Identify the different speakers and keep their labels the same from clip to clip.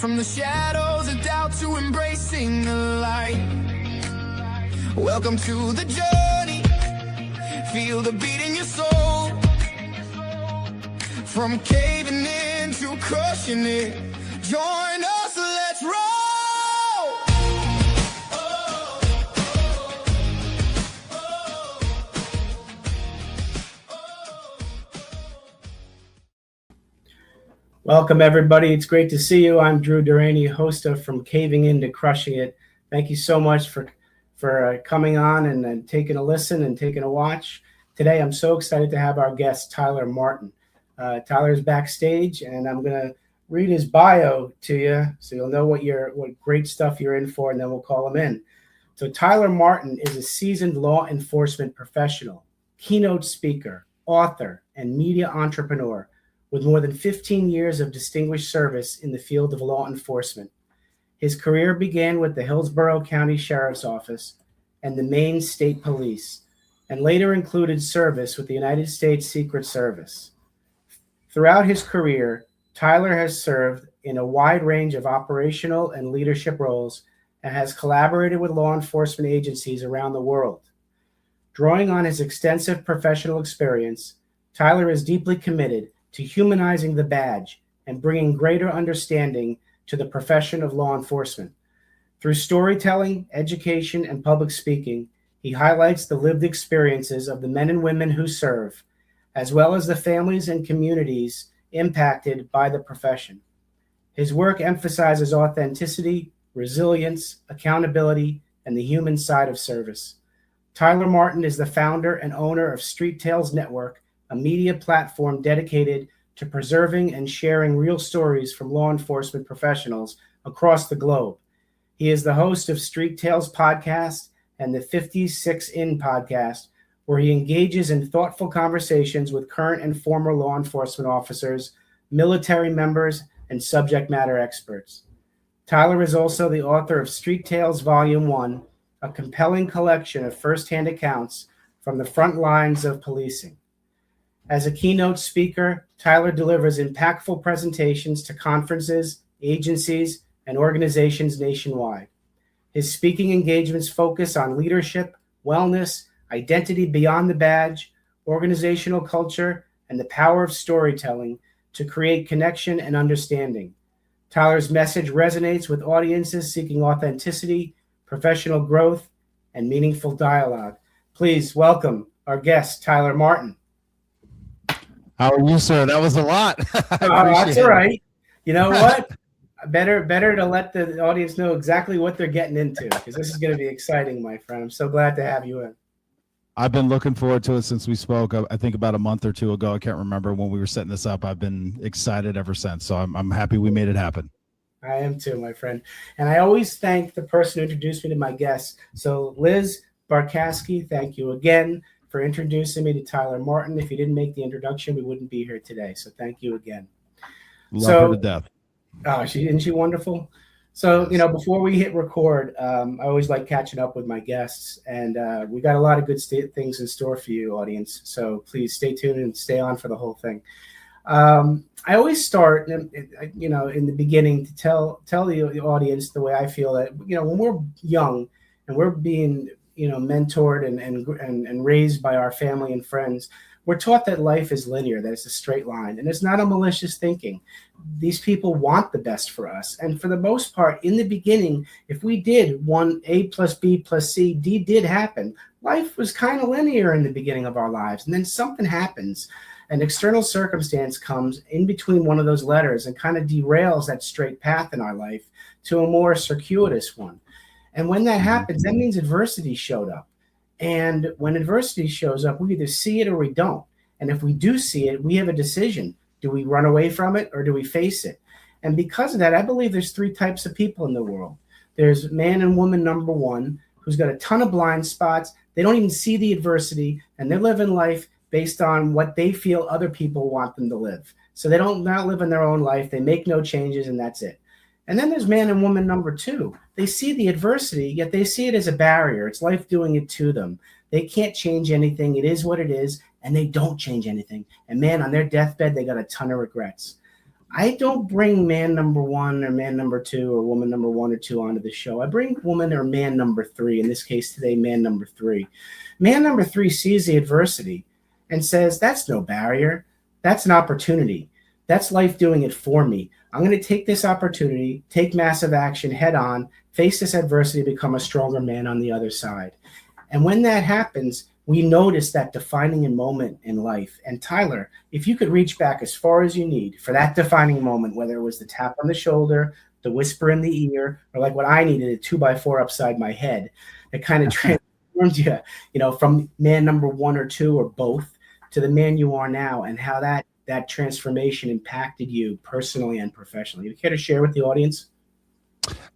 Speaker 1: From the shadows of doubt to embracing the light. Welcome to the journey. Feel the beat in your soul. From caving in to crushing it. Join us, let's roll.
Speaker 2: Welcome, everybody. It's great to see you. I'm Drew Duraney, host of From Caving In to Crushing It. Thank you so much for coming on and taking a listen and taking a watch. Today, I'm so excited to have our guest, Tyler Martin. Tyler's backstage, and I'm going to read his bio to you so you'll know what great stuff you're in for, and then we'll call him in. So Tyler Martin is a seasoned law enforcement professional, keynote speaker, author, and media entrepreneur with more than 15 years of distinguished service in the field of law enforcement. His career began with the Hillsborough County Sheriff's Office and the Maine State Police, and later included service with the United States Secret Service. Throughout his career, Tyler has served in a wide range of operational and leadership roles and has collaborated with law enforcement agencies around the world. Drawing on his extensive professional experience, Tyler is deeply committed to humanizing the badge and bringing greater understanding to the profession of law enforcement. Through storytelling, education, and public speaking, he highlights the lived experiences of the men and women who serve, as well as the families and communities impacted by the profession. His work emphasizes authenticity, resilience, accountability, and the human side of service. Tyler Martin is the founder and owner of Street Tales Network, a media platform dedicated to preserving and sharing real stories from law enforcement professionals across the globe. He is the host of Street Tales podcast and the 56 In podcast, where he engages in thoughtful conversations with current and former law enforcement officers, military members, and subject matter experts. Tyler is also the author of Street Tales Volume 1, a compelling collection of firsthand accounts from the front lines of policing. As a keynote speaker, Tyler delivers impactful presentations to conferences, agencies, and organizations nationwide. His speaking engagements focus on leadership, wellness, identity beyond the badge, organizational culture, and the power of storytelling to create connection and understanding. Tyler's message resonates with audiences seeking authenticity, professional growth, and meaningful dialogue. Please welcome our guest, Tyler Martin.
Speaker 3: How are you, sir? That was a lot.
Speaker 2: That's all right. You know what? Better to let the audience know exactly what they're getting into, because this is going to be exciting, my friend. I'm so glad to have you in.
Speaker 3: I've been looking forward to it since we spoke, I think about a month or two ago. I can't remember when we were setting this up. I've been excited ever since. So I'm happy we made it happen.
Speaker 2: I am too, my friend. And I always thank the person who introduced me to my guests. So Liz Barkowski, thank you again for introducing me to Tyler Martin. If you didn't make the introduction, we wouldn't be here today. So thank you again.
Speaker 3: Love her to death.
Speaker 2: Oh, isn't she wonderful? So,
Speaker 3: Yes.
Speaker 2: Before we hit record, I always like catching up with my guests, and we got a lot of good things in store for you, audience. So please stay tuned and stay on for the whole thing. I always start, in the beginning to tell the audience the way I feel that, when we're young and we're being, mentored and raised by our family and friends, we're taught that life is linear, that it's a straight line, and it's not a malicious thinking. These people want the best for us. And for the most part, in the beginning, if we did one A plus B plus C, D did happen. Life was kind of linear in the beginning of our lives. And then something happens. An external circumstance comes in between one of those letters and kind of derails that straight path in our life to a more circuitous one. And when that happens, that means adversity showed up. And when adversity shows up, we either see it or we don't. And if we do see it, we have a decision. Do we run away from it or do we face it? And because of that, I believe there's three types of people in the world. There's man and woman number one, who's got a ton of blind spots. They don't even see the adversity, and they're living life based on what they feel other people want them to live. So they're not living their own life. They make no changes, and that's it. And then there's man and woman number two. They see the adversity, yet they see it as a barrier. It's life doing it to them. They can't change anything. It is what it is, and they don't change anything. And man, on their deathbed, they got a ton of regrets. I don't bring man number one or man number two or woman number one or two onto the show. I bring woman or man number three. In this case today, man number three. Man number three sees the adversity and says, that's no barrier. That's an opportunity. That's life doing it for me. I'm going to take this opportunity, take massive action head on, face this adversity, become a stronger man on the other side. And when that happens, we notice that defining moment in life. And Tyler, if you could reach back as far as you need for that defining moment, whether it was the tap on the shoulder, the whisper in the ear, or like what I needed, a 2x4 upside my head, that kind of transformed you, from man number one or two or both to the man you are now, and how that transformation impacted you personally and professionally. You care to share with the audience?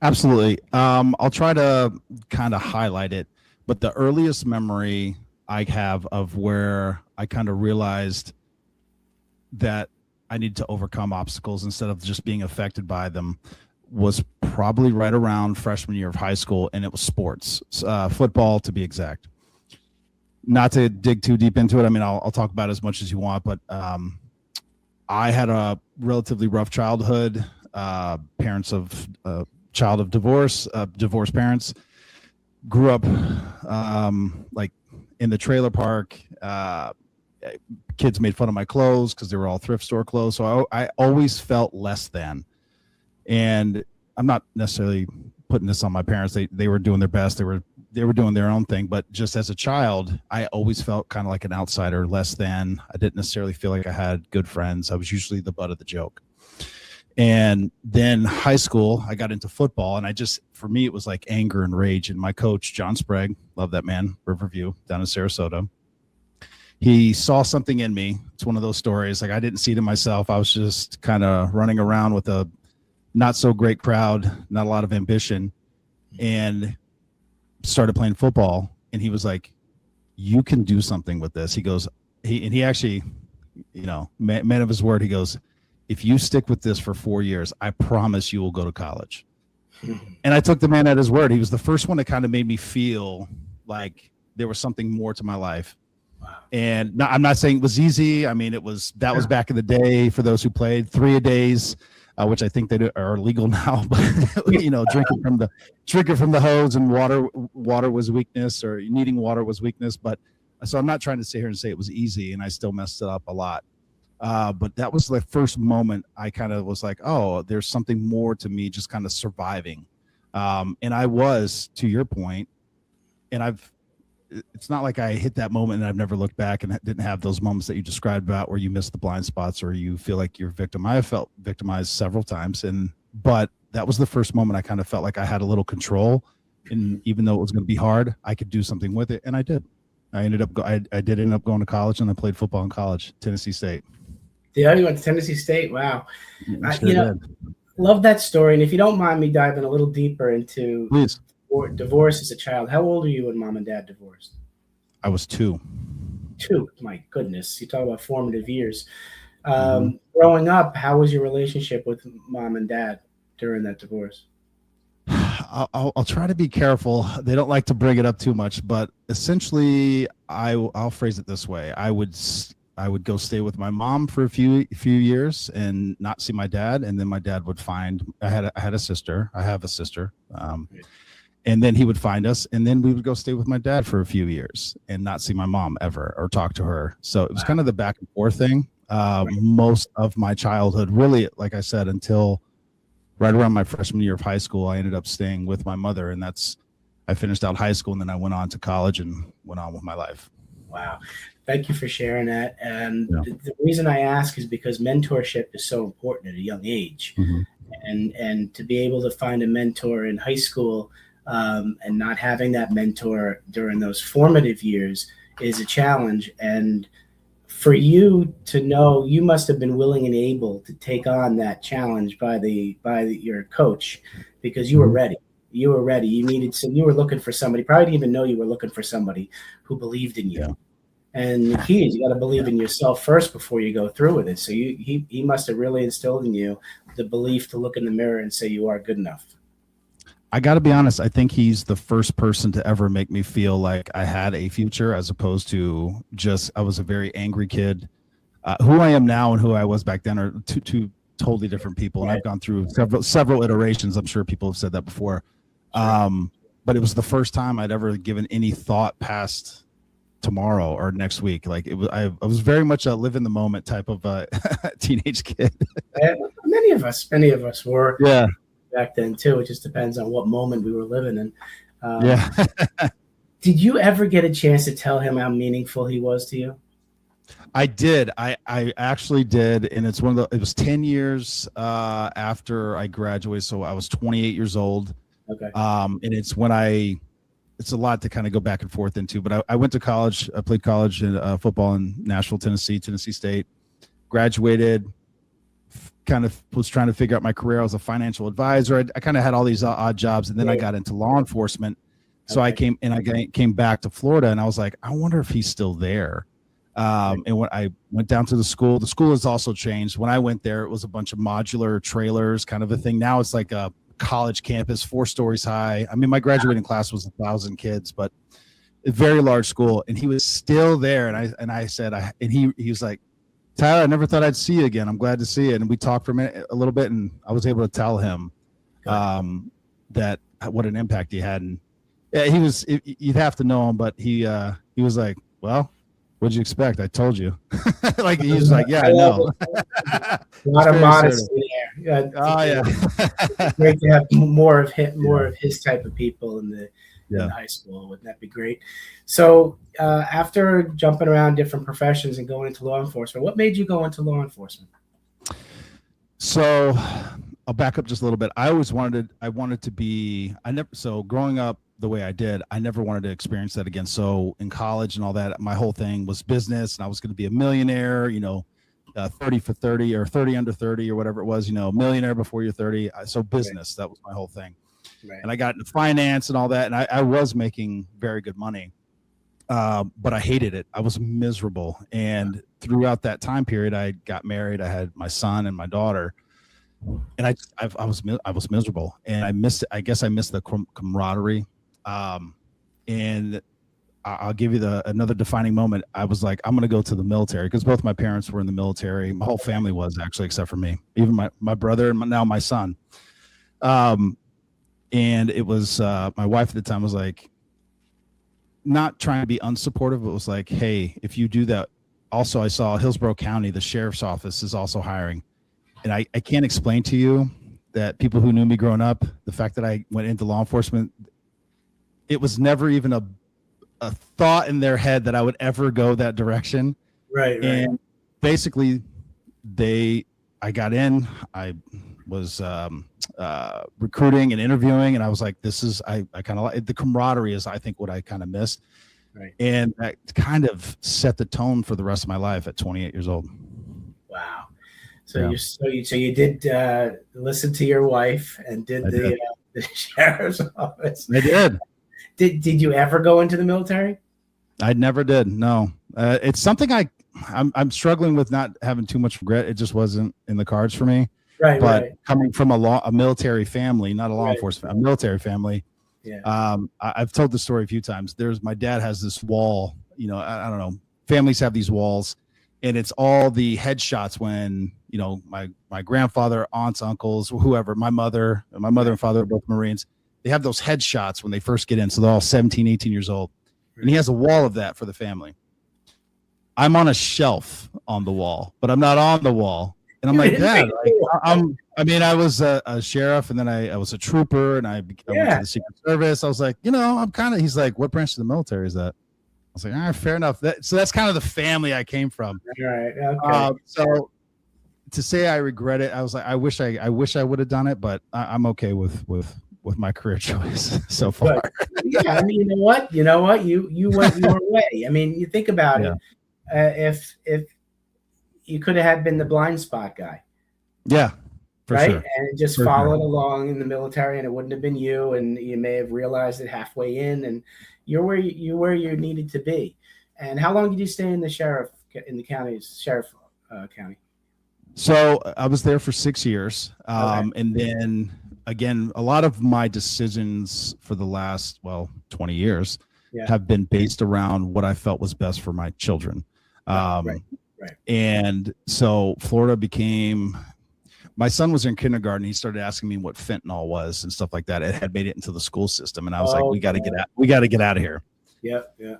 Speaker 3: Absolutely. I'll try to kind of highlight it, but the earliest memory I have of where I kind of realized that I need to overcome obstacles instead of just being affected by them was probably right around freshman year of high school, and it was sports, football to be exact. Not to dig too deep into it. I mean, I'll talk about it as much as you want, but I had a relatively rough childhood. Parents of child of divorce, divorced parents. Grew up like in the trailer park. Kids made fun of my clothes because they were all thrift store clothes. So I always felt less than. And I'm not necessarily putting this on my parents. They were doing their best. They were doing their own thing. But just as a child, I always felt kind of like an outsider, less than. I didn't necessarily feel like I had good friends. I was usually the butt of the joke. And then high school, I got into football, and for me, it was like anger and rage. And my coach, John Sprague, love that man, Riverview down in Sarasota. He saw something in me. It's one of those stories. Like, I didn't see it in myself. I was just kind of running around with a not so great crowd, not a lot of ambition, and started playing football. And he was like, you can do something with this. He goes, he actually, man of his word, he goes, if you stick with this for 4 years, I promise you will go to college. And I took the man at his word. He was the first one that kind of made me feel like there was something more to my life. Wow. And I'm not saying it was easy. I mean, that was back in the day for those who played 3-a-days, which I think they are legal now. But drinking from the hose and water was weakness, or needing water was weakness. But so I'm not trying to sit here and say it was easy, and I still messed it up a lot. But that was the first moment I kind of was like, oh, there's something more to me just kind of surviving. And I was, to your point, and it's not like I hit that moment and I've never looked back and didn't have those moments that you described about where you miss the blind spots or you feel like you're a victim. I have felt victimized several times, but that was the first moment I kind of felt like I had a little control, and even though it was going to be hard, I could do something with it. And I did. I did end up going to college, and I played football in college, Tennessee State.
Speaker 2: Yeah, you went to Tennessee State. Wow. Love that story. And if you don't mind me diving a little deeper into divorce as a child, how old are you when mom and dad divorced?
Speaker 3: I was 2.
Speaker 2: 2. My goodness. You talk about formative years. Growing up, how was your relationship with mom and dad during that divorce?
Speaker 3: I'll try to be careful. They don't like to bring it up too much, but essentially I'll phrase it this way. I would go stay with my mom for a few years and not see my dad, and then my dad would I have a sister, and then he would find us, and then we would go stay with my dad for a few years and not see my mom ever or talk to her. So it was kind of the back and forth thing. Most of my childhood, really, like I said, until right around my freshman year of high school, I ended up staying with my mother, and I finished out high school, and then I went on to college and went on with my life.
Speaker 2: Wow. Thank you for sharing that. And the reason I ask is because mentorship is so important at a young age. And to be able to find a mentor in high school and not having that mentor during those formative years is a challenge. And for you to know, you must have been willing and able to take on that challenge by your coach, because you were ready. You were ready. You were looking for somebody, probably didn't even know you were looking for somebody who believed in you. Yeah. And the key is you got to believe in yourself first before you go through with it. So he must have really instilled in you the belief to look in the mirror and say you are good enough.
Speaker 3: I got to be honest. I think he's the first person to ever make me feel like I had a future, as opposed to just I was a very angry kid. Who I am now and who I was back then are two totally different people. And
Speaker 2: Right.
Speaker 3: I've gone through several iterations. I'm sure people have said that before. But it was the first time I'd ever given any thought past tomorrow or next week. Like I was very much a live in the moment type of teenage kid.
Speaker 2: Many of us were
Speaker 3: Yeah.
Speaker 2: back then too. It just depends on what moment we were living in.
Speaker 3: Yeah.
Speaker 2: Did you ever get a chance to tell him how meaningful he was to you?
Speaker 3: I did. I actually did. And it was 10 years after I graduated. So I was 28 years old.
Speaker 2: Okay.
Speaker 3: And it's a lot to kind of go back and forth into, but I went to college. I played college in football in Nashville, Tennessee State, graduated, kind of was trying to figure out my career. I was a financial advisor. I kind of had all these odd jobs, and then I got into law enforcement. So I came back to Florida, and I was like, I wonder if he's still there. And when I went down to the school has also changed. When I went there, it was a bunch of modular trailers, kind of a thing. Now it's like a college campus, 4 stories high. I mean, my graduating class was 1,000 kids, but a very large school. And he was still there. And I said, he was like, Tyler, I never thought I'd see you again. I'm glad to see you. And we talked for a little bit, and I was able to tell him that what an impact he had. And yeah, you'd have to know him, but he was like, well, what'd you expect? I told you. Like, he was like, yeah, I know.
Speaker 2: A lot of modesty there.
Speaker 3: Oh yeah.
Speaker 2: Great to have more of his type of people in high school. Wouldn't that be great? So after jumping around different professions and going into law enforcement, what made you go into law enforcement?
Speaker 3: So I'll back up just a little bit. Growing up the way I did, I never wanted to experience that again. So in college and all that, my whole thing was business, and I was going to be a millionaire, 30 for 30 or 30 under 30 or whatever it was, millionaire before you're 30. So business, that was my whole thing.
Speaker 2: Right.
Speaker 3: And I got into finance and all that. And I was making very good money, but I hated it. I was miserable. And throughout that time period, I got married. I had my son and my daughter, and I was miserable, and I missed the camaraderie. And I'll give you another defining moment. I was like, I'm going to go to the military, because both my parents were in the military. My whole family was, actually, except for me, even my brother and now my son. And it was, my wife at the time was like, not trying to be unsupportive, but was like, hey, if you do that. Also, I saw Hillsborough County, the sheriff's office is also hiring. And I can't explain to you that people who knew me growing up, the fact that I went into law enforcement, it was never even a thought in their head that I would ever go that direction.
Speaker 2: Right.
Speaker 3: And basically I got in, I was recruiting and interviewing, and I was like, I kind of like the camaraderie is, I think, what I kind of missed.
Speaker 2: Right.
Speaker 3: And that kind of set the tone for the rest of my life at 28 years old.
Speaker 2: Wow. So you did listen to your wife and did the sheriff's office.
Speaker 3: I did.
Speaker 2: Did you ever go into the military?
Speaker 3: I never did. No, it's something I'm struggling with, not having too much regret. It just wasn't in the cards for me.
Speaker 2: Right.
Speaker 3: But coming from a military family, not a law enforcement, a military family.
Speaker 2: Yeah.
Speaker 3: I've told the story a few times. My dad has this wall. I don't know. Families have these walls, and it's all the headshots when my grandfather, aunts, uncles, whoever, my mother and father are both Marines. They have those headshots when they first get in. So they're all 17, 18 years old. And he has a wall of that for the family. I'm on a shelf on the wall, but I'm not on the wall. And I'm like, Dad, I was a sheriff, and then I was a trooper, and I went to the Secret Service. I was like, he's like, what branch of the military is that? I was like, all right, fair enough. So that's kind of the family I came from.
Speaker 2: Right. Okay.
Speaker 3: So to say I regret it, I was like, I wish I would have done it, but I'm okay with my career choice so far.
Speaker 2: Yeah, I mean, you know what, you went your way. I mean, you think about it. If you could have been the blind spot guy, for
Speaker 3: right,
Speaker 2: sure. And just followed along in the military, and it wouldn't have been you, and you may have realized it halfway in, and you're where you needed to be. And how long did you stay in the sheriff county?
Speaker 3: So I was there for 6 years, and then again, a lot of my decisions for the last 20 years have been based around what I felt was best for my children. Right. And so Florida became, my son was in kindergarten. He started asking me what fentanyl was and stuff like that. It had made it into the school system, and I was like, we got to get out. We got to get out of here.
Speaker 2: Yep. Yeah.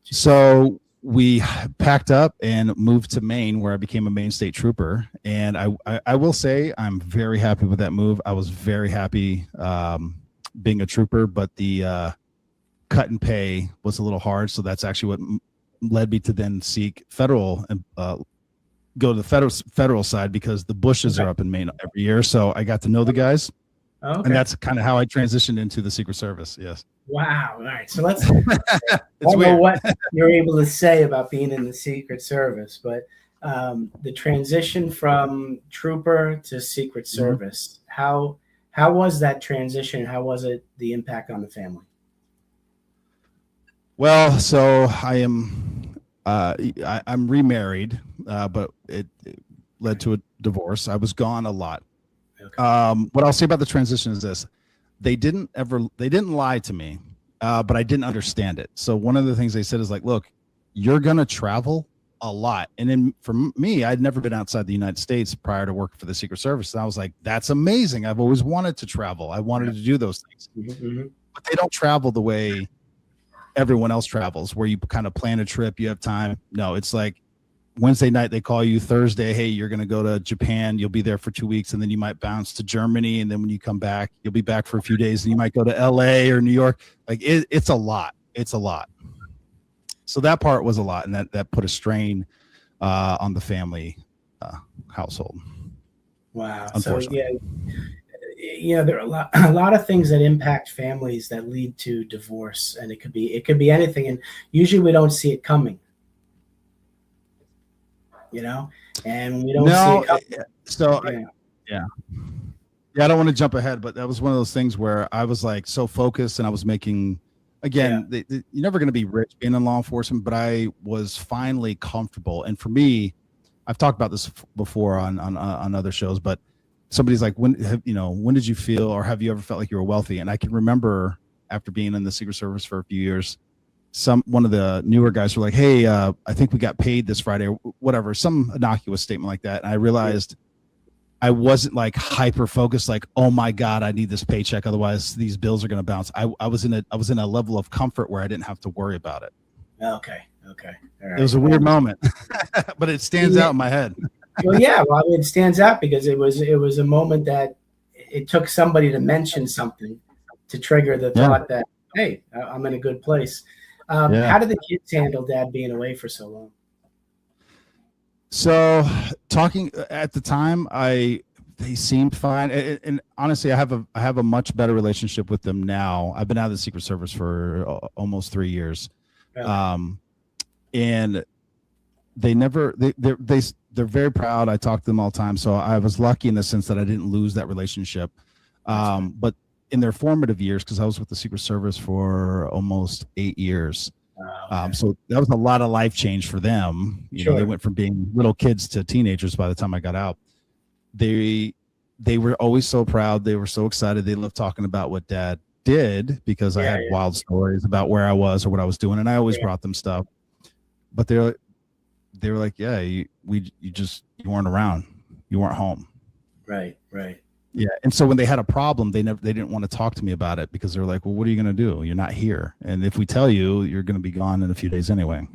Speaker 3: So we packed up and moved to Maine, where I became a Maine State Trooper. And I will say I'm very happy with that move. I was very happy being a trooper, but the cut and pay was a little hard. So that's actually what led me to then seek federal and go to the federal side, because the Bushes are up in Maine every year. So I got to know the guys.
Speaker 2: Okay.
Speaker 3: And that's kind of how I transitioned into the Secret Service. Yes.
Speaker 2: Wow. All right. So let's I don't know what you're able to say about being in the Secret Service, but the transition from trooper to Secret Service, how was that transition? How was it, the impact on the family?
Speaker 3: Well, so I'm remarried, but it led to a divorce. I was gone a lot.
Speaker 2: Okay.
Speaker 3: What I'll say about the transition is this: they didn't lie to me, but I didn't understand it. So one of the things they said is like, look, you're going to travel a lot. And then for me, I'd never been outside the United States prior to working for the Secret Service. And I was like, that's amazing. I've always wanted to travel. I wanted to do those things, but they don't travel the way everyone else travels, where you kind of plan a trip, you have time. No, it's like Wednesday night, they call you. Thursday, hey, you're going to go to Japan. You'll be there for 2 weeks, and then you might bounce to Germany. And then when you come back, you'll be back for a few days, and you might go to LA or New York. Like it's a lot. It's a lot. So that part was a lot, and that put a strain on the family household.
Speaker 2: Wow. So yeah, there are a lot of things that impact families that lead to divorce, and it could be anything, and usually we don't see it coming. And we don't see it coming.
Speaker 3: So yeah, I don't want to jump ahead, but that was one of those things where I was like so focused, and I was making, again, you're never going to be rich being in law enforcement, but I was finally comfortable. And for me, I've talked about this before on other shows, but somebody's like, when did you feel, or have you ever felt like you were wealthy? And I can remember after being in the Secret Service for a few years, one of the newer guys were like, hey, I think we got paid this Friday, or whatever, some innocuous statement like that. And I realized I wasn't like hyper focused, like, oh my God, I need this paycheck, otherwise these bills are going to bounce. I was in a level of comfort where I didn't have to worry about it.
Speaker 2: Okay. All right.
Speaker 3: It was a weird moment, but it stands out in my head.
Speaker 2: Well, yeah. Well, it stands out because it was a moment that it took somebody to mention something to trigger the thought that, hey, I'm in a good place. How did the kids handle Dad being away for so long?
Speaker 3: So talking at the time, they seemed fine. And honestly, I have a much better relationship with them now. I've been out of the Secret Service for almost 3 years. And they're very proud. I talk to them all the time. So I was lucky in the sense that I didn't lose that relationship. But in their formative years, because I was with the Secret Service for almost 8 years. So that was a lot of life change for them. You know, they went from being little kids to teenagers by the time I got out. They were always so proud. They were so excited. They loved talking about what Dad did, because I had wild stories about where I was or what I was doing, and I always brought them stuff. But they were like, yeah, you weren't around, you weren't home. Right. Yeah. And so when they had a problem, they didn't want to talk to me about it, because they're like, well, what are you going to do? You're not here. And if we tell you, you're going to be gone in a few days anyway.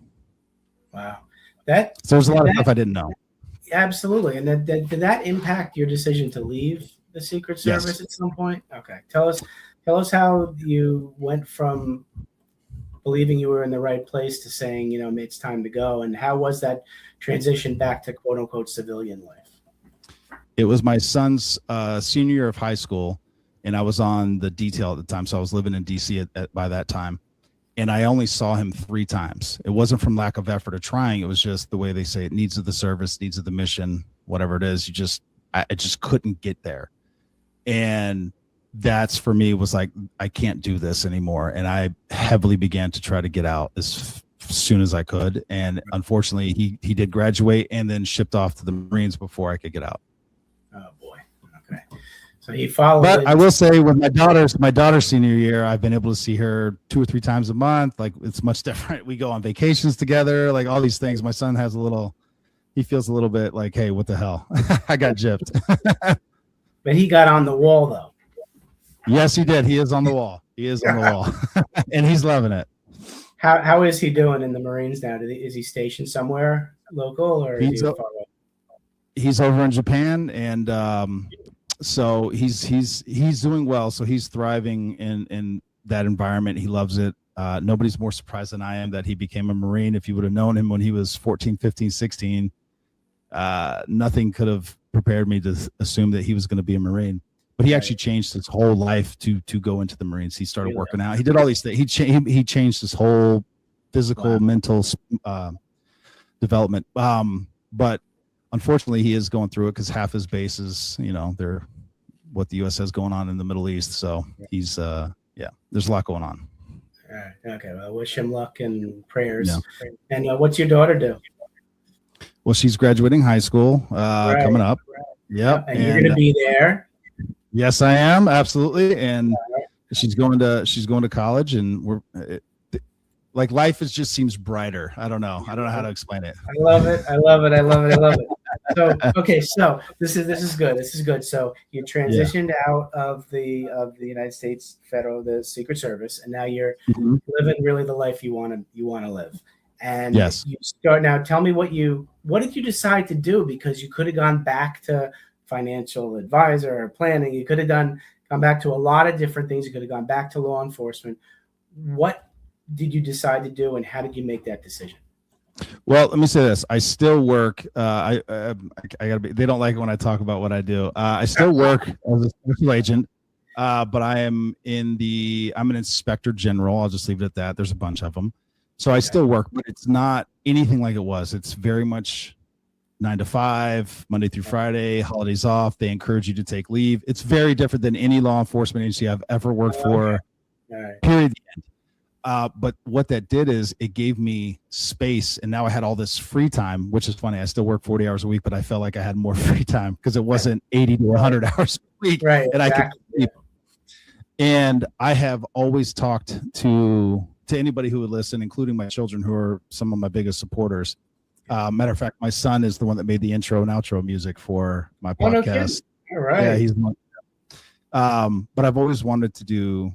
Speaker 3: Wow. So there's a lot of stuff I didn't know.
Speaker 2: Absolutely. And did that impact your decision to leave the Secret Service at some point? Okay. Tell us how you went from believing you were in the right place to saying, it's time to go. And how was that transition back to quote unquote civilian life?
Speaker 3: It was my son's senior year of high school, and I was on the detail at the time. So I was living in DC by that time, and I only saw him 3 times. It wasn't from lack of effort or trying. It was just the way they say it, needs of the service, needs of the mission, whatever it is. I just couldn't get there. And that's, for me, was like, I can't do this anymore. And I heavily began to try to get out as soon as I could. And unfortunately, he did graduate and then shipped off to the Marines before I could get out.
Speaker 2: Oh boy. Okay. So he followed.
Speaker 3: But I will say, with my daughter's senior year, I've been able to see her 2 or 3 times a month. Like, it's much different. We go on vacations together, like all these things. My son has a little he feels a little bit like, hey, what the hell? I got gypped.
Speaker 2: But he got on the wall though.
Speaker 3: Yes, he did. He is on the wall. He is on the wall. And he's loving it.
Speaker 2: How is he doing in the Marines now? Is he stationed somewhere local, or is he far away?
Speaker 3: He's over in Japan, and so he's doing well. So he's thriving in that environment. He loves it. Nobody's more surprised than I am that he became a Marine. If you would have known him when he was 14, 15, 16, nothing could have prepared me to assume that he was going to be a Marine. But he actually changed his whole life to go into the Marines. He started working out. He did all these things. He changed his whole physical, mental development. But unfortunately, he is going through it because half his bases, they're what the U.S. has going on in the Middle East. So he's, there's a lot going on.
Speaker 2: All right. Okay. Well, wish him luck and prayers.
Speaker 3: Yeah.
Speaker 2: And what's your daughter do?
Speaker 3: Well, she's graduating high school coming up. Right. Yep.
Speaker 2: And you're going to be there.
Speaker 3: Yes, I am. Absolutely. And she's going to college, and like life just seems brighter. I don't know how to explain it.
Speaker 2: I love it. So, okay. So this is good. This is good. So you transitioned out of the United States the Secret Service, and now you're living really the life you want to live. And
Speaker 3: yes,
Speaker 2: you start now. Tell me what did you decide to do? Because you could have gone back to financial advisor or planning. You could have gone back to a lot of different things. You could have gone back to law enforcement. What did you decide to do, and how did you make that decision?
Speaker 3: Well, let me say this. I still work. I gotta be. They don't like it when I talk about what I do. I still work as a special agent, but I'm an inspector general. I'll just leave it at that. There's a bunch of them. So I still work, but it's not anything like it was. It's very much 9 to 5, Monday through Friday, holidays off. They encourage you to take leave. It's very different than any law enforcement agency I've ever worked for. Period. But what that did is it gave me space, and now I had all this free time, which is funny. I still work 40 hours a week, but I felt like I had more free time because it wasn't 80 to 100 hours a week, and I could sleep. And I have always talked to anybody who would listen, including my children, who are some of my biggest supporters. Matter of fact, my son is the one that made the intro and outro music for my podcast.
Speaker 2: All right.
Speaker 3: Yeah, he's one. But I've always wanted to do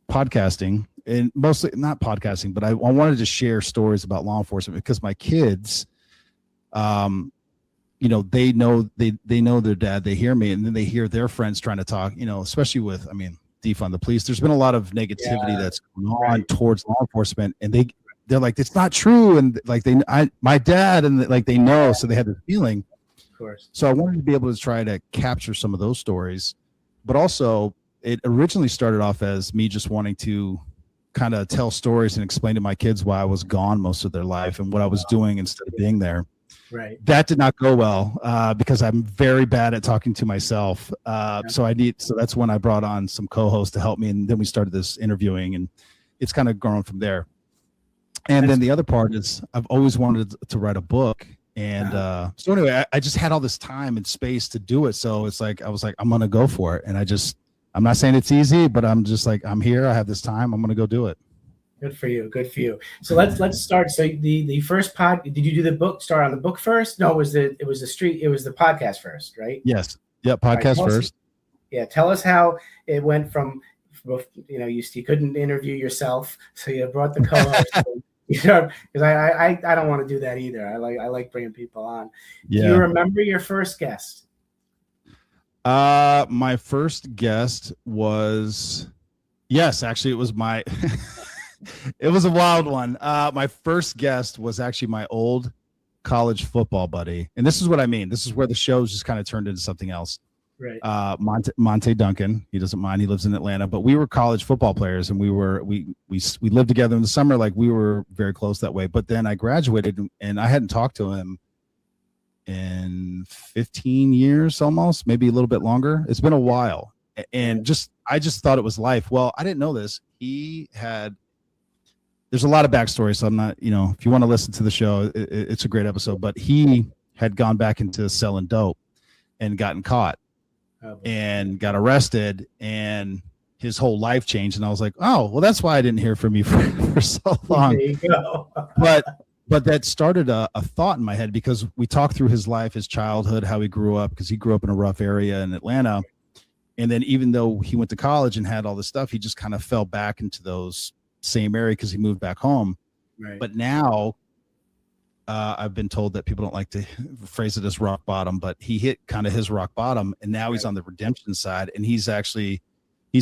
Speaker 3: podcasting, and mostly not podcasting, but I wanted to share stories about law enforcement because my kids, they know their dad, they hear me, and then they hear their friends trying to talk, especially with, defund the police. There's been a lot of negativity that's going on towards law enforcement, and they're like, it's not true. And like my dad, and like, they know, so they had this feeling.
Speaker 2: Of course.
Speaker 3: So I wanted to be able to try to capture some of those stories, but also it originally started off as me just wanting to kind of tell stories and explain to my kids why I was gone most of their life and what I was doing instead of being there.
Speaker 2: Right.
Speaker 3: That did not go well because I'm very bad at talking to myself. So that's when I brought on some co-hosts to help me. And then we started this interviewing, and it's kind of grown from there. And then the other part is I've always wanted to write a book. And so anyway, I just had all this time and space to do it. So it's like, I was like, I'm going to go for it. And I'm not saying it's easy, but I'm just like, I'm here. I have this time. I'm going to go do it.
Speaker 2: Good for you. Good for you. So let's start. So the first did you do the book, start on the book first? No, it was the podcast first, right?
Speaker 3: Yes. Yeah. Podcast first.
Speaker 2: Tell us how it went from, you couldn't interview yourself. So you brought the co-host. Because I don't want to do that either. I like bringing people on. Yeah. Do you remember your first guest?
Speaker 3: My first guest was, yes, actually it was it was a wild one. My first guest was actually my old college football buddy. And this is what I mean. This is where the shows just kind of turned into something else.
Speaker 2: Right.
Speaker 3: Monte Duncan. He doesn't mind. He lives in Atlanta, but we were college football players, and we lived together in the summer. Like, we were very close that way. But then I graduated, and I hadn't talked to him in 15 years, almost, maybe a little bit longer. It's been a while. And I just thought it was life. Well, I didn't know this. There's a lot of backstory, so I'm not, if you want to listen to the show, it's a great episode, but he had gone back into selling dope and gotten caught and got arrested, and his whole life changed. And I was like, oh, well, that's why I didn't hear from you for so long.
Speaker 2: There you go.
Speaker 3: But but that started a thought in my head, because we talked through his life, his childhood, how he grew up, because he grew up in a rough area in Atlanta. And then even though he went to college and had all this stuff, he just kind of fell back into those same area because he moved back home.
Speaker 2: Right.
Speaker 3: But now I've been told that people don't like to phrase it as rock bottom, but he hit kind of his rock bottom, and now he's on the redemption side. And he's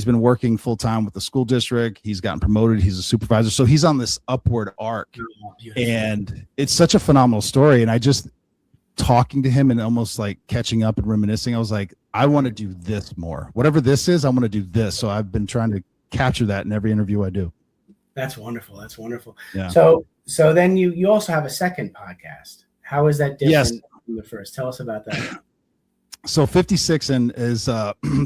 Speaker 3: been working full time with the school district. He's gotten promoted. He's a supervisor. So he's on this upward arc, and it's such a phenomenal story. And I just, talking to him and almost like catching up and reminiscing, I was like, I want to do this more. Whatever this is, I want to do this. So I've been trying to capture that in every interview I do.
Speaker 2: That's wonderful. That's wonderful.
Speaker 3: Yeah.
Speaker 2: So then you also have a second podcast. How is that different from the first? Tell us about that.
Speaker 3: So 56 is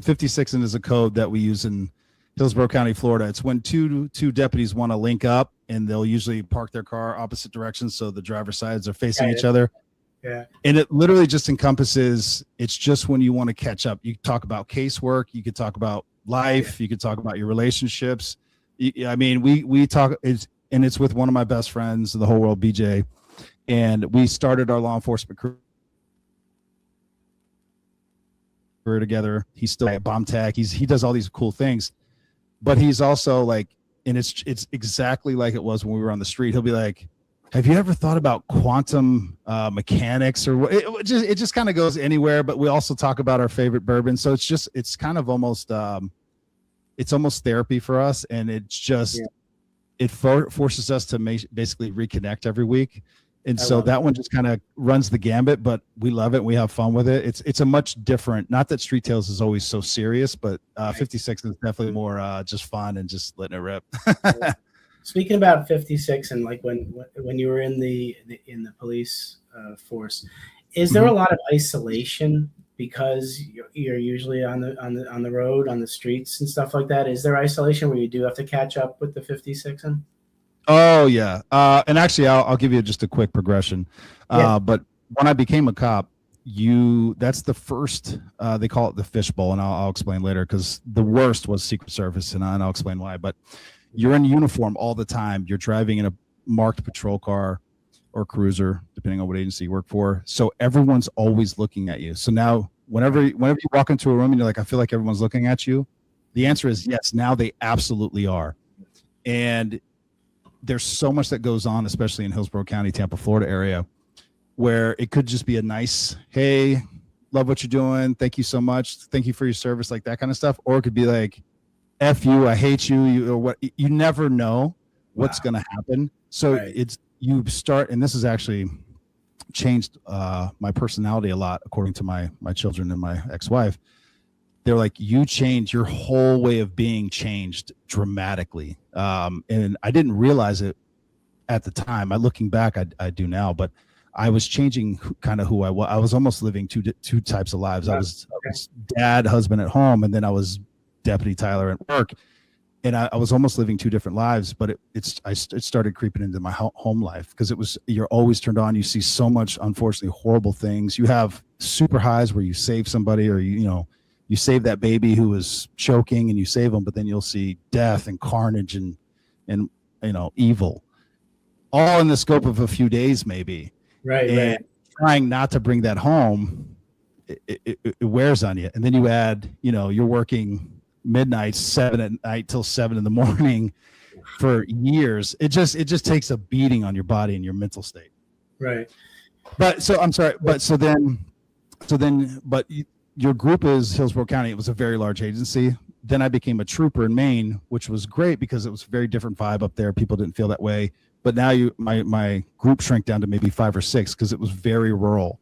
Speaker 3: 56 is a code that we use in Hillsborough County, Florida. It's when two deputies want to link up, and they'll usually park their car opposite directions so the driver's sides are facing each other.
Speaker 2: Yeah.
Speaker 3: And it literally just encompasses, it's just when you want to catch up. You talk about casework, you could talk about life, you could talk about your relationships. I mean, we talk, it's with one of my best friends in the whole world, BJ. And we started our law enforcement career together. He's still at bomb tech. He does all these cool things, but he's also like, and it's exactly like it was when we were on the street. He'll be like, have you ever thought about quantum mechanics? Or it just kind of goes anywhere. But we also talk about our favorite bourbon. So it's kind of almost it's almost therapy for us, and it's just it forces us to basically reconnect every week. And so that one just kind of runs the gambit, but we love it. We have fun with it. It's a much different, not that Street Tales is always so serious, but 56 is definitely more just fun and just letting it rip.
Speaker 2: Speaking about 56 and like when you were in the police force, is there a lot of isolation because you're usually on the road, on the streets and stuff like that? Is there isolation where you do have to catch up with the 56 and?
Speaker 3: Oh yeah. And actually I'll give you just a quick progression. But when I became a cop, that's the first, they call it the fishbowl, and I'll explain later, because the worst was Secret Service, and I'll explain why. But you're in uniform all the time. You're driving in a marked patrol car or cruiser, depending on what agency you work for. So everyone's always looking at you. So now whenever you walk into a room and you're like, I feel like everyone's looking at you, the answer is yes. Now they absolutely are. And there's so much that goes on, especially in Hillsborough County, Tampa, Florida area, where it could just be a nice, hey, love what you're doing. Thank you so much. Thank you for your service, like that kind of stuff. Or it could be like, F you, I hate you, or what. You never know what's going to happen. So you start, and this has actually changed my personality a lot, according to my children and my ex-wife. They're like, you change, your whole way of being changed dramatically. And I didn't realize it at the time. Looking back, I do now, but I was changing kind of who I was. I was almost living two types of lives. I was dad, husband at home, and then I was Deputy Tyler at work, and I was almost living two different lives. But it started creeping into my home life, because you're always turned on. You see so much, unfortunately, horrible things. You have super highs where you save somebody, or you save that baby who was choking, and you save them, but then you'll see death and carnage and evil, all in the scope of a few days, maybe. Right. Trying not to bring that home, it wears on you. And then you add, you're working midnight, 7 at night till 7 in the morning for years. It just takes a beating on your body and your mental state.
Speaker 2: Right.
Speaker 3: But so I'm sorry, but your group is Hillsborough County. It was a very large agency. Then I became a trooper in Maine, which was great because it was a very different vibe up there. People didn't feel that way. But now my group shrank down to maybe 5 or 6 because it was very rural.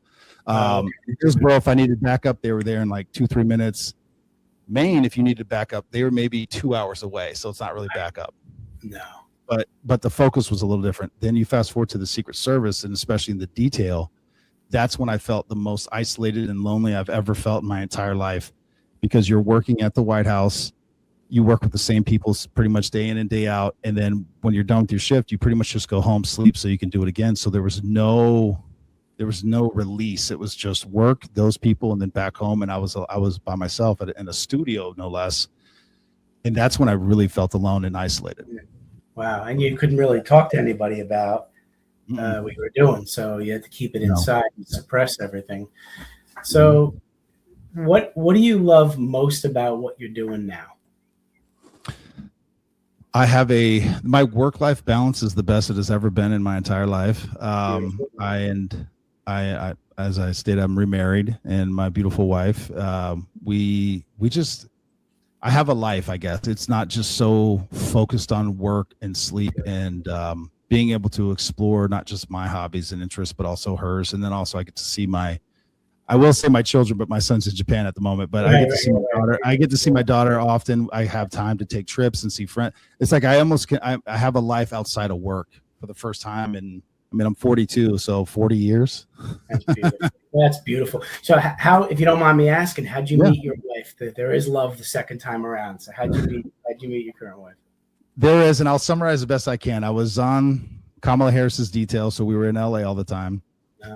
Speaker 3: Hillsborough, if I needed backup, they were there in like 2-3 minutes. Maine, if you needed backup, they were maybe 2 hours away, so it's not really backup.
Speaker 2: No.
Speaker 3: But the focus was a little different. Then you fast forward to the Secret Service, and especially in the detail, that's when I felt the most isolated and lonely I've ever felt in my entire life, because you're working at the White House, you work with the same people pretty much day in and day out, and then when you're done with your shift, you pretty much just go home, sleep, so you can do it again. So there was no release. It was just work, those people, and then back home. And I was by myself in a studio, no less. And that's when I really felt alone and isolated.
Speaker 2: Wow. And you couldn't really talk to anybody about what you were doing. So you had to keep it
Speaker 3: No.
Speaker 2: inside and suppress everything. So what do you love most about what you're doing now?
Speaker 3: I have my work-life balance is the best it has ever been in my entire life. I, as I stated, I'm remarried, and my beautiful wife, I have a life, I guess. It's not just so focused on work and sleep, and being able to explore not just my hobbies and interests, but also hers. And then also I get to see I will say my children, but my son's in Japan at the moment, but I get to see my daughter. I get to see my daughter often. I have time to take trips and see friends. It's like I have a life outside of work for the first time. And I mean, I'm 42, so 40 years.
Speaker 2: That's beautiful. That's beautiful. So how, if you don't mind me asking, how'd you meet your wife? There is love the second time around. So how'd you meet your current wife?
Speaker 3: There is, and I'll summarize the best I can. I was on Kamala Harris's detail, so we were in LA all the time,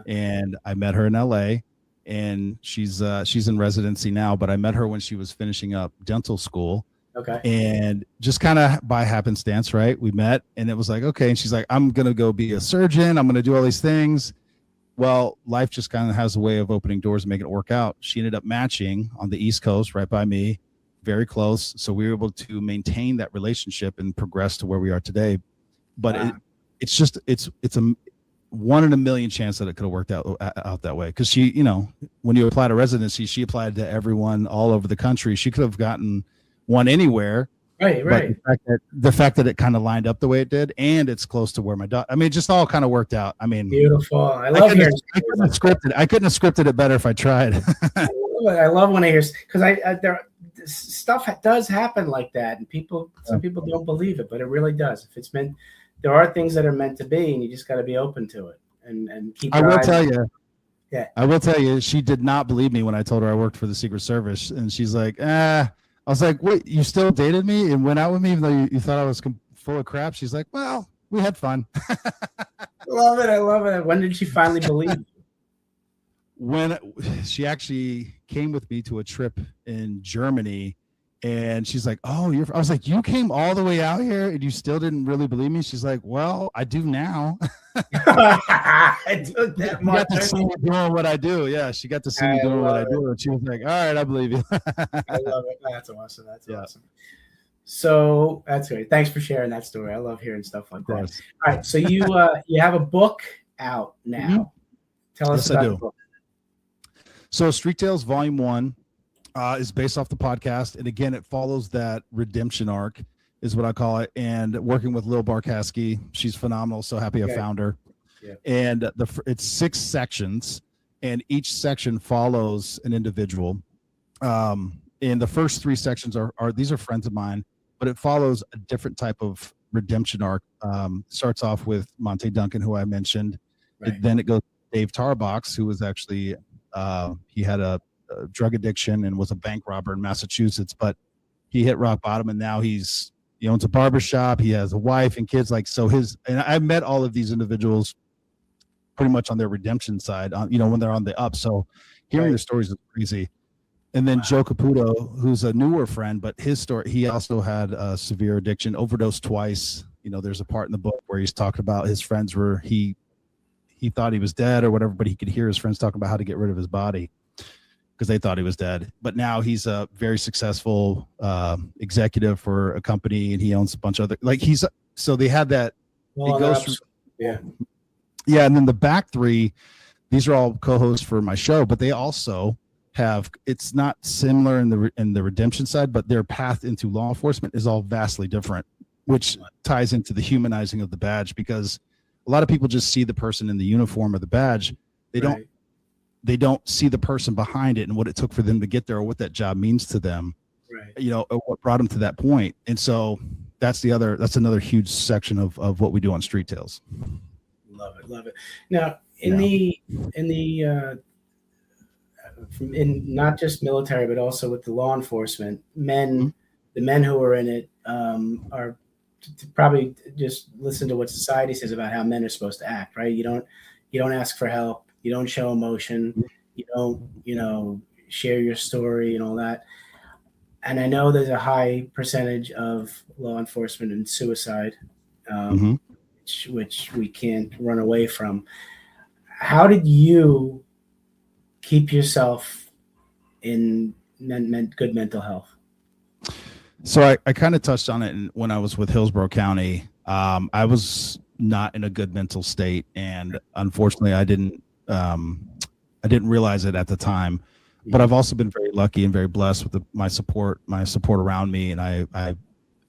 Speaker 3: and I met her in LA. And she's in residency now, but I met her when she was finishing up dental school.
Speaker 2: Okay.
Speaker 3: And just kind of by happenstance, right? We met, and it was like, okay. And she's like, I'm going to go be a surgeon. I'm going to do all these things. Well, life just kind of has a way of opening doors and making it work out. She ended up matching on the East Coast, right by me, very close. So we were able to maintain that relationship and progress to where we are today. But it's a 1 in a million chance that it could have worked out that way. Because she, when you apply to residency, she applied to everyone all over the country. She could have gotten one anywhere.
Speaker 2: Right.
Speaker 3: But the fact that it kind of lined up the way it did, and it's close to where my daughter. I mean, it just all kind of worked out. I mean,
Speaker 2: beautiful. I love hearing.
Speaker 3: I couldn't have scripted it better if I tried.
Speaker 2: I love when I hear, because stuff does happen like that, and some people don't believe it, but it really does. If it's meant. There are things that are meant to be, and you just got to be open to it and keep. I will tell you.
Speaker 3: Yeah. I will tell you, she did not believe me when I told her I worked for the Secret Service, and she's like, I was like, wait, you still dated me and went out with me even though you thought I was full of crap? She's like, well, we had fun.
Speaker 2: Love it. I love it. When did she finally believe you?
Speaker 3: When she actually came with me to a trip in Germany. And she's like, oh, I was like, you came all the way out here and you still didn't really believe me? She's like, well, I do now.
Speaker 2: I do that much.
Speaker 3: She got to see me doing what I do. Yeah, she got to see me doing what I do. And she was like, all right, I believe you.
Speaker 2: I love it. That's awesome. That's awesome. So that's great. Thanks for sharing that story. I love hearing stuff like that. All right. So you have a book out now. Mm-hmm. Tell us about the book.
Speaker 3: So Street Tales Volume 1. Is based off the podcast, and again, it follows that redemption arc, is what I call it. And working with Lil Barkowski, she's phenomenal. So happy I found her. Yeah. And it's 6 sections, and each section follows an individual. And the first 3 sections are these are friends of mine, but it follows a different type of redemption arc. Starts off with Monte Duncan, who I mentioned. Right. Then it goes to Dave Tarbox, who was actually he had a drug addiction and was a bank robber in Massachusetts, but he hit rock bottom, and now he owns a barbershop. He has a wife and kids. And I met all of these individuals pretty much on their redemption side, when they're on the up. So hearing their stories is crazy. And then Joe Caputo, who's a newer friend, but his story, he also had a severe addiction, overdosed twice. There's a part in the book where he's talking about his friends where he thought he was dead or whatever, but he could hear his friends talking about how to get rid of his body, because they thought he was dead. But now he's a very successful executive for a company, and he owns a bunch of other, so they had that. Well, it goes through, yeah. And then the back 3, these are all co-hosts for my show, but they also have, it's not similar in the redemption side, but their path into law enforcement is all vastly different, which ties into the humanizing of the badge, because a lot of people just see the person in the uniform or the badge. They don't see the person behind it and what it took for them to get there, or what that job means to them, or what brought them to that point. And so that's another huge section of what we do on Street Tales.
Speaker 2: Love it. Now, in not just military, but also with the law enforcement, the men who are in it are to probably just listen to what society says about how men are supposed to act, right? You don't ask for help. You don't show emotion. You don't, share your story and all that. And I know there's a high percentage of law enforcement and suicide which we can't run away from. How did you keep yourself in good mental health?
Speaker 3: So I kind of touched on it when I was with Hillsborough County. I was not in a good mental state, and unfortunately, I didn't realize it at the time. But I've also been very lucky and very blessed with my support around me, and I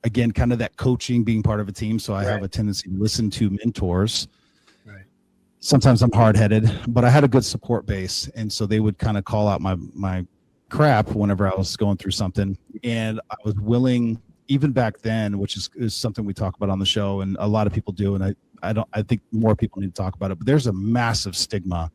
Speaker 3: again, kind of that coaching, being part of a team. So I have a tendency to listen to mentors.
Speaker 2: Right.
Speaker 3: Sometimes I'm hard-headed, but I had a good support base, and so they would kind of call out my crap whenever I was going through something, and I was willing, even back then, which is something we talk about on the show, and a lot of people do, and I think more people need to talk about it. But there's a massive stigma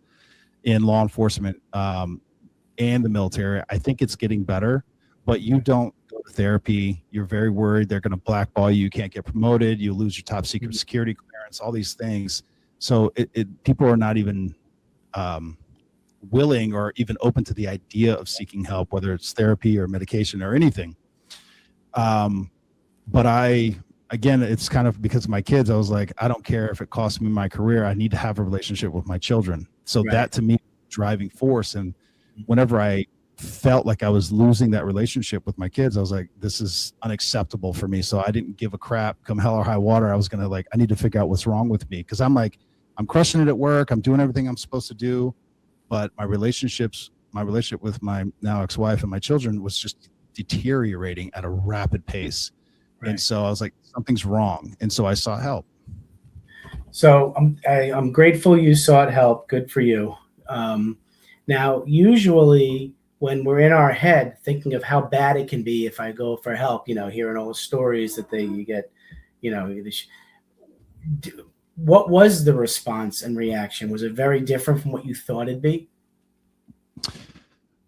Speaker 3: in law enforcement and the military. I think it's getting better, but you don't go to therapy. You're very worried they're going to blackball you. You can't get promoted. You lose your top secret security clearance. All these things. So people are not even willing or even open to the idea of seeking help, whether it's therapy or medication or anything. But again, it's kind of because of my kids. I was like, I don't care if it costs me my career. I need to have a relationship with my children. So that to me, driving force. And whenever I felt like I was losing that relationship with my kids, I was like, this is unacceptable for me. So I didn't give a crap. Come hell or high water, I was going to I need to figure out what's wrong with me. Because I'm like, I'm crushing it at work. I'm doing everything I'm supposed to do. But my relationship with my now ex-wife and my children was just deteriorating at a rapid pace. Right. And so I was like, something's wrong. And so I sought help.
Speaker 2: So I'm grateful you sought help. Good for you. Now, usually when we're in our head thinking of how bad it can be if I go for help, hearing all the stories that you get, what was the response and reaction? Was it very different from what you thought it'd be?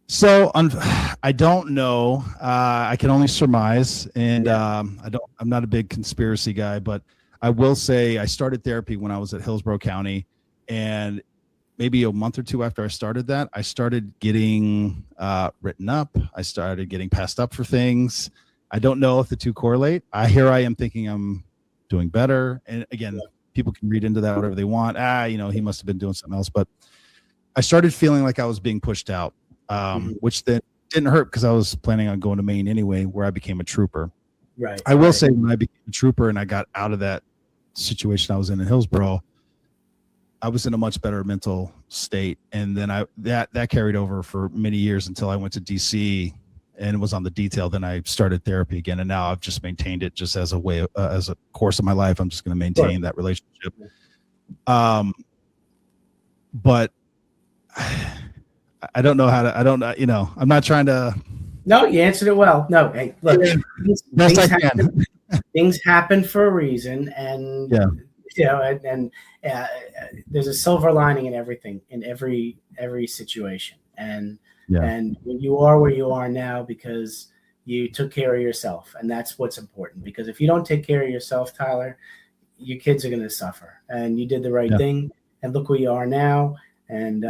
Speaker 3: So I don't know. I can only surmise, and I'm not a big conspiracy guy, but I will say I started therapy when I was at Hillsborough County, and maybe a month or two after I started that, I started getting written up. I started getting passed up for things. I don't know if the two correlate. Here I am thinking I'm doing better, and again, people can read into that whatever they want. He must have been doing something else, but I started feeling like I was being pushed out. Which then didn't hurt because I was planning on going to Maine anyway, where I became a trooper.
Speaker 2: Right.
Speaker 3: I will say when I became a trooper and I got out of that situation I was in Hillsborough, I was in a much better mental state. And then that carried over for many years until I went to DC and was on the detail. Then I started therapy again. And now I've just maintained it just as a way, as a course of my life. I'm just going to maintain that relationship. But I don't know how to, I'm not trying to.
Speaker 2: No, you answered it well. No, hey, look, things happen for a reason. And, there's a silver lining in everything, in every situation. And you are where you are now because you took care of yourself. And that's what's important, because if you don't take care of yourself, Tyler, your kids are going to suffer. And you did the right thing. And look where you are now. And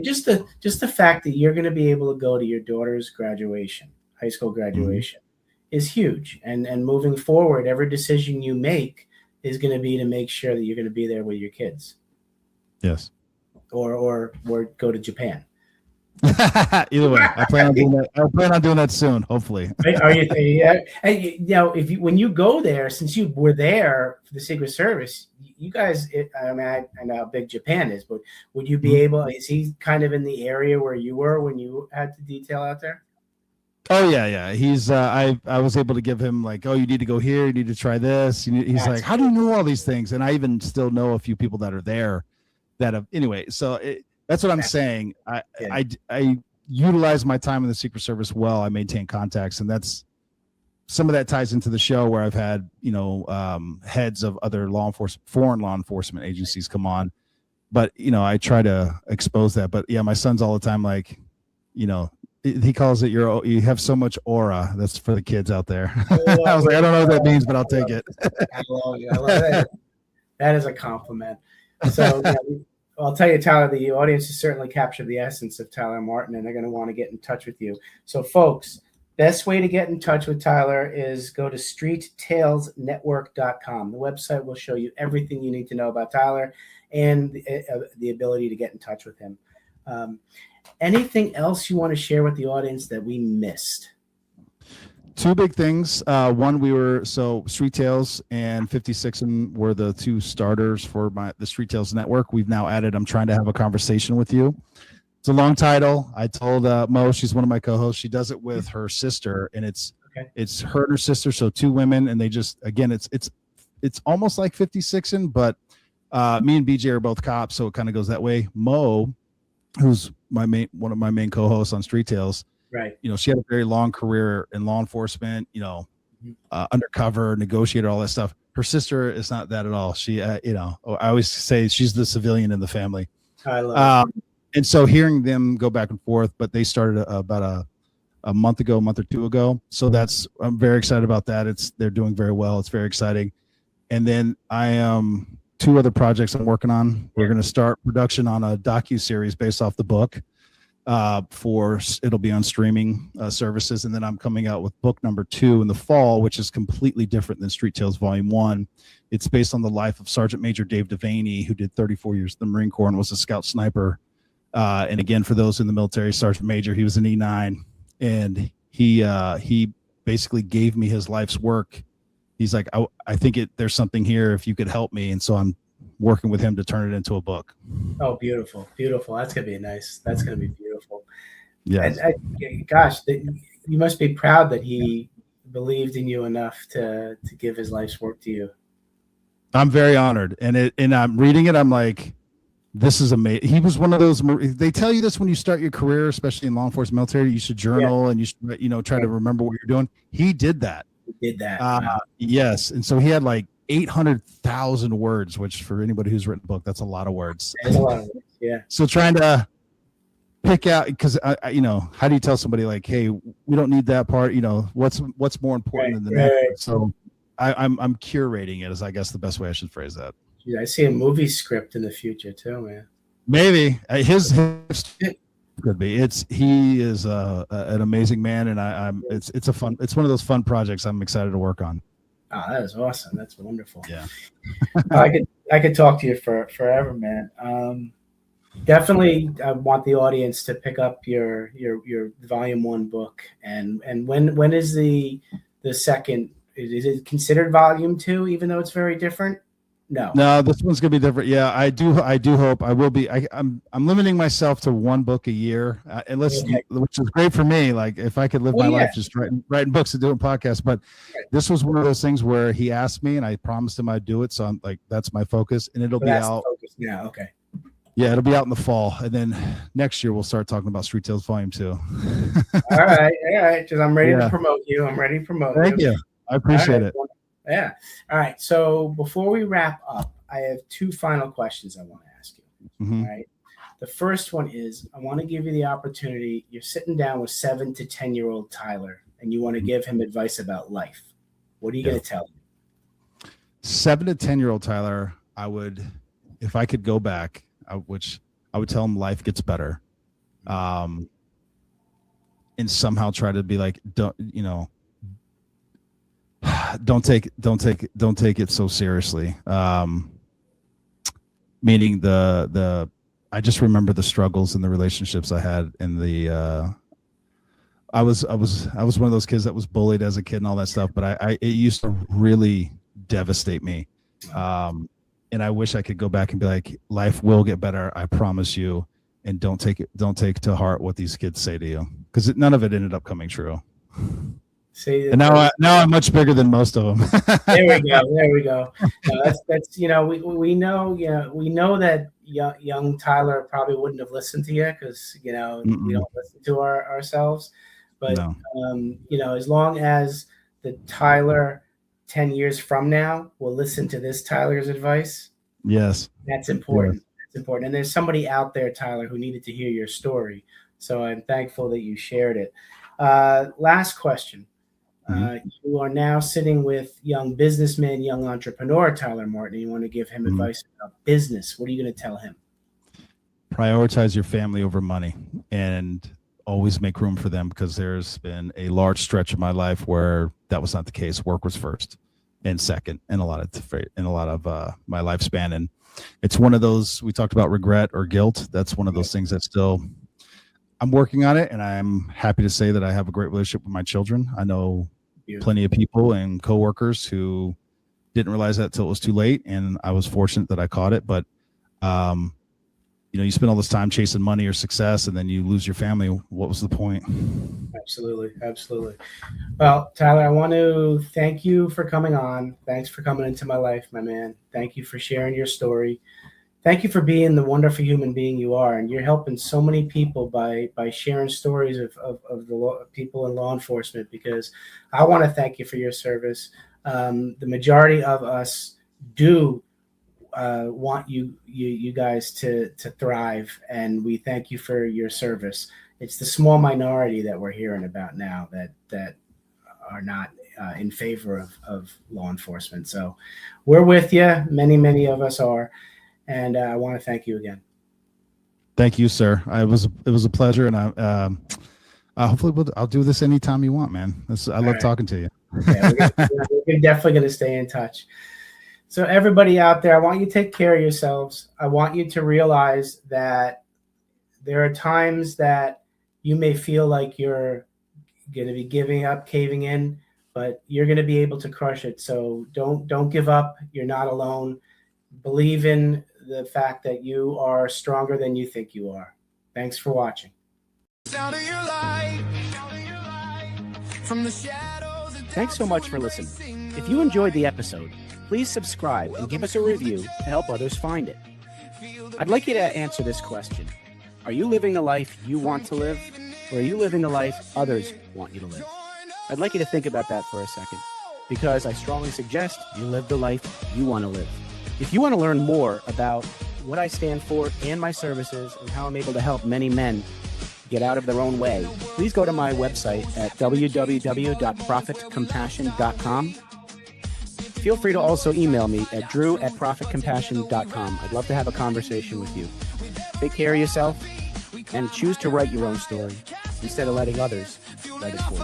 Speaker 2: just the fact that you're going to be able to go to your daughter's graduation, high school graduation, is huge. And moving forward, every decision you make is going to be to make sure that you're going to be there with your kids.
Speaker 3: Yes.
Speaker 2: Or go to Japan.
Speaker 3: Either way, I plan on doing that. I plan on doing that soon, hopefully.
Speaker 2: Are you? When you go there, since you were there for the Secret Service, you guys. I know how big Japan is, but would you be able? Is he kind of in the area where you were when you had to detail out there?
Speaker 3: Oh yeah. He's. I was able to give him like, you need to go here. You need to try this. He's like, how do you know all these things? And I even still know a few people that are there. That have anyway. So. That's what I'm saying. I utilize my time in the Secret Service well. I maintain contacts, and that's some of that ties into the show where I've had heads of other foreign law enforcement agencies come on. But I try to expose that. But yeah, my son's all the time like, he calls it you have so much aura. That's for the kids out there. I was like, I don't know what that means, but I'll take it.
Speaker 2: I love it. That is a compliment. So. I'll tell you, Tyler, the audience has certainly captured the essence of Tyler Martin, and they're going to want to get in touch with you. So, folks, Best way to get in touch with Tyler is go to streettailsnetwork.com. The website will show you everything you need to know about Tyler and the ability to get in touch with him. Anything else you want to share with the audience that we missed?
Speaker 3: Two big things. One, Street Tales and 56 were the two starters for the Street Tales network. We've now added I'm Trying to Have a Conversation with You. It's a long title. I told Mo, she's one of my co-hosts. She does it with her sister, and it's her and her sister, so two women, and they just, again, it's almost like 56, but me and BJ are both cops, so it kind of goes that way. Mo, who's one of my main co-hosts on Street Tales,
Speaker 2: right?
Speaker 3: She had a very long career in law enforcement, undercover, negotiator, all that stuff. Her sister is not that at all. She, I always say she's the civilian in the family.
Speaker 2: I love it.
Speaker 3: And so hearing them go back and forth, but they started about a month or two ago. So I'm very excited about that. They're doing very well. It's very exciting. And then two other projects I'm working on. We're going to start production on a docu-series based off the book. It'll be on streaming services. And then I'm coming out with book number 2 in the fall, which is completely different than Street Tales Volume 1. It's based on the life of Sergeant Major Dave Devaney, who did 34 years in the Marine Corps and was a scout sniper. And again, for those in the military, Sergeant Major, he was an E9, and he basically gave me his life's work. He's like, I think there's something here if you could help me. And so I'm working with him to turn it into a book.
Speaker 2: Oh, beautiful. Beautiful. That's going to be nice. That's going to be beautiful.
Speaker 3: Yeah.
Speaker 2: Gosh, you must be proud that he believed in you enough to give his life's work to you.
Speaker 3: I'm very honored. And I'm reading it. I'm like, this is amazing. He was one of those. They tell you this when you start your career, especially in law enforcement military. You should journal and you should, try to remember what you're doing. He did that.
Speaker 2: Wow.
Speaker 3: Yes, and so he had like 800,000 words, which for anybody who's written a book, that's a lot of words.
Speaker 2: That's a lot of words. Yeah.
Speaker 3: So trying to pick out, because how do you tell somebody like, hey, we don't need that part? What's more important than the next?
Speaker 2: Right.
Speaker 3: So I'm curating it, is I guess the best way I should phrase that.
Speaker 2: Yeah, I see a movie script in the future too, man.
Speaker 3: Maybe his could be. He is an amazing man, and it's one of those fun projects I'm excited to work on.
Speaker 2: Oh, that is awesome. That's wonderful.
Speaker 3: Yeah.
Speaker 2: I could talk to you forever, man. Definitely, I want the audience to pick up your Volume 1 book. And when is the second? Is it considered Volume 2, even though it's very different? No,
Speaker 3: this one's gonna be different. Yeah, I do hope I will be. I'm limiting myself to one book a year, which is great for me. Like if I could live my life just writing books and doing podcasts, but this was one of those things where he asked me and I promised him I'd do it. So I'm like, that's my focus, and it'll be out.
Speaker 2: Yeah, okay.
Speaker 3: Yeah, it'll be out in the fall, and then next year we'll start talking about Street Tales Volume 2.
Speaker 2: All right, because I'm ready to promote you.
Speaker 3: Thank you. I appreciate it.
Speaker 2: Yeah. All right. So before we wrap up, I have 2 final questions I want to ask you.
Speaker 3: Mm-hmm.
Speaker 2: All right. The first one is I want to give you the opportunity. You're sitting down with 7 to 10-year-old Tyler, and you want to give him advice about life. What are you going to tell him?
Speaker 3: 7 to 10-year-old Tyler, if I could go back, I would tell him life gets better, and somehow try to be like, don't take it so seriously. Meaning I just remember the struggles and the relationships I had in I was one of those kids that was bullied as a kid and all that stuff, but it used to really devastate me. And I wish I could go back and be like, life will get better, I promise you, and don't take to heart what these kids say to you, because none of it ended up coming true.
Speaker 2: See,
Speaker 3: and now I'm much bigger than most of them.
Speaker 2: There we go. No, that's we know that young Tyler probably wouldn't have listened to you because we don't listen to ourselves. But as long as the Tyler 10 years from now will listen to this Tyler's advice,
Speaker 3: yes,
Speaker 2: that's important. That's important. And there's somebody out there, Tyler, who needed to hear your story. So I'm thankful that you shared it. Last question. You are now sitting with young businessman, young entrepreneur Tyler Martin. You want to give him advice about business. What are you going to tell him?
Speaker 3: Prioritize your family over money, and always make room for them, because there's been a large stretch of my life where that was not the case. Work was first and second in a lot of my lifespan. And it's one of those, we talked about regret or guilt. That's one of those things that still, I'm working on it, and I'm happy to say that I have a great relationship with my children. I know plenty of people and coworkers who didn't realize that till it was too late, and I was fortunate that I caught it. But you spend all this time chasing money or success, and then you lose your family. What was the point?
Speaker 2: Absolutely. Well, Tyler, I want to thank you for coming on. Thanks for coming into my life, my man. Thank you for sharing your story. Thank you for being the wonderful human being you are. And you're helping so many people by sharing stories of the people in law enforcement, because I want to thank you for your service. The majority of us do want you guys to thrive, and we thank you for your service. It's the small minority that we're hearing about now that are not in favor of law enforcement. So we're with you. Many of us are. And I want to thank you again.
Speaker 3: Thank you, sir. It was a pleasure, and hopefully I'll do this anytime you want, man. I love talking to you.
Speaker 2: Yeah, we're definitely going to stay in touch. So everybody out there, I want you to take care of yourselves. I want you to realize that there are times that you may feel like you're going to be giving up, caving in, but you're going to be able to crush it. So don't give up. You're not alone. Believe in the fact that you are stronger than you think you are. Thanks for watching.
Speaker 4: Thanks so much for listening. If you enjoyed the episode, please subscribe and give us a review to help others find it. I'd like you to answer this question. Are you living the life you want to live, or are you living the life others want you to live? I'd like you to think about that for a second, because I strongly suggest you live the life you want to live. If you want to learn more about what I stand for and my services and how I'm able to help many men get out of their own way, please go to my website at www.profitcompassion.com. Feel free to also email me at drew@profitcompassion.com. I'd love to have a conversation with you. Take care of yourself and choose to write your own story instead of letting others write it for you.